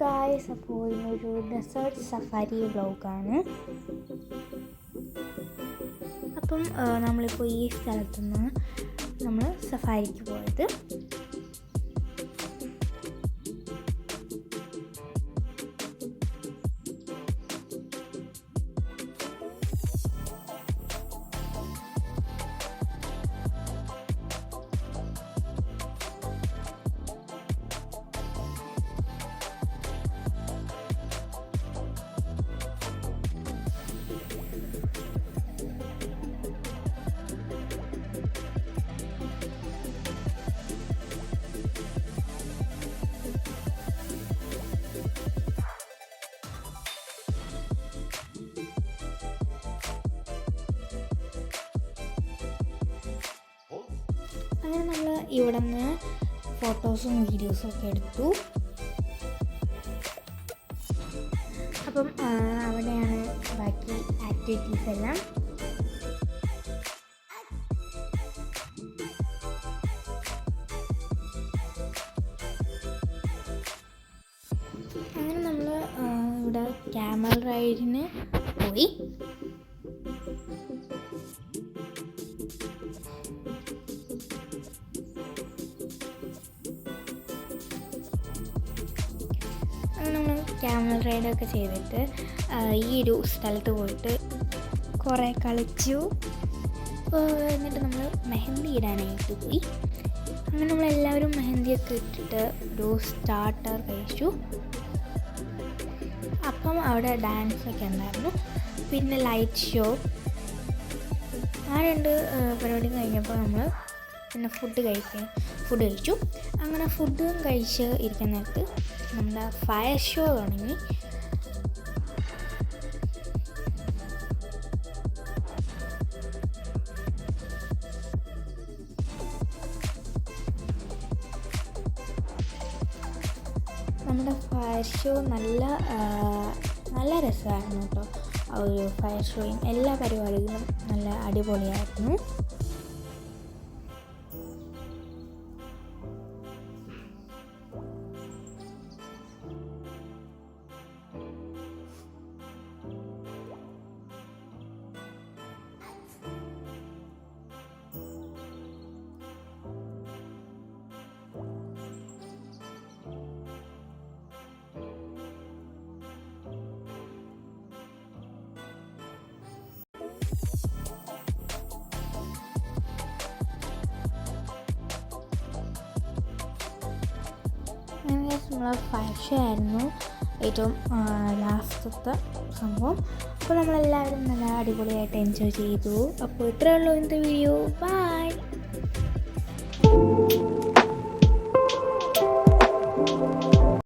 Guys, അപ്പോൾ ഇന്നൊരു desert safari വ്ളോഗാണ്. അപ്പം നമ്മളിപ്പോൾ ഈ സ്ഥലത്തു നിന്ന് നമ്മൾ സഫാരിക്ക് പോയത്. അങ്ങനെ നമ്മൾ ഇവിടെ നിന്ന് ഫോട്ടോസും വീഡിയോസും ഒക്കെ എടുത്തു. അപ്പം അവിടെയാണ് ബാക്കി ആക്ടിവിറ്റീസ് എല്ലാം. അങ്ങനെ നമ്മൾ ഇവിടെ ക്യാമൽ റൈഡിന് പോയി. നമ്മൾ ക്യാമൽ റൈഡൊക്കെ ചെയ്തിട്ട് ഈ ഒരു സ്ഥലത്ത് പോയിട്ട് കുറേ കളിച്ചു. എന്നിട്ട് നമ്മൾ മെഹന്തി ഇടാനായിട്ട് പോയി. അങ്ങനെ നമ്മളെല്ലാവരും മെഹന്തിയൊക്കെ ഇട്ടിട്ട് ഒരു സ്റ്റാർട്ടർ കഴിച്ചു. അപ്പം അവിടെ ഡാൻസൊക്കെ ഉണ്ടായിരുന്നു, പിന്നെ ലൈറ്റ് ഷോ. ആ രണ്ട് പരിപാടി കഴിഞ്ഞപ്പോൾ നമ്മൾ പിന്നെ ഫുഡ് കഴിച്ചു. അങ്ങനെ ഫുഡും കഴിച്ച് ഇരിക്കുന്ന നേരത്ത് നമ്മുടെ ഫയർ ഷോ തുടങ്ങി. നമ്മുടെ ഫയർ ഷോ നല്ല രസമായിരുന്നു കേട്ടോ. ആ ഒരു ഫയർ ഷോയും എല്ലാ പരിപാടികളും നല്ല അടിപൊളിയായിരുന്നു. നമ്മൾ ഫയർ ഷോ ആയിരുന്നു ഏറ്റവും ലാസ്റ്റത്തെ സംഭവം. അപ്പോൾ നമ്മളെല്ലാവരും നല്ല അടിപൊളിയായിട്ട് എൻജോയ് ചെയ്തു. അപ്പോൾ ഇത്രയേ ഉള്ളൂ ഇന്നത്തെ വീഡിയോ. ബൈ.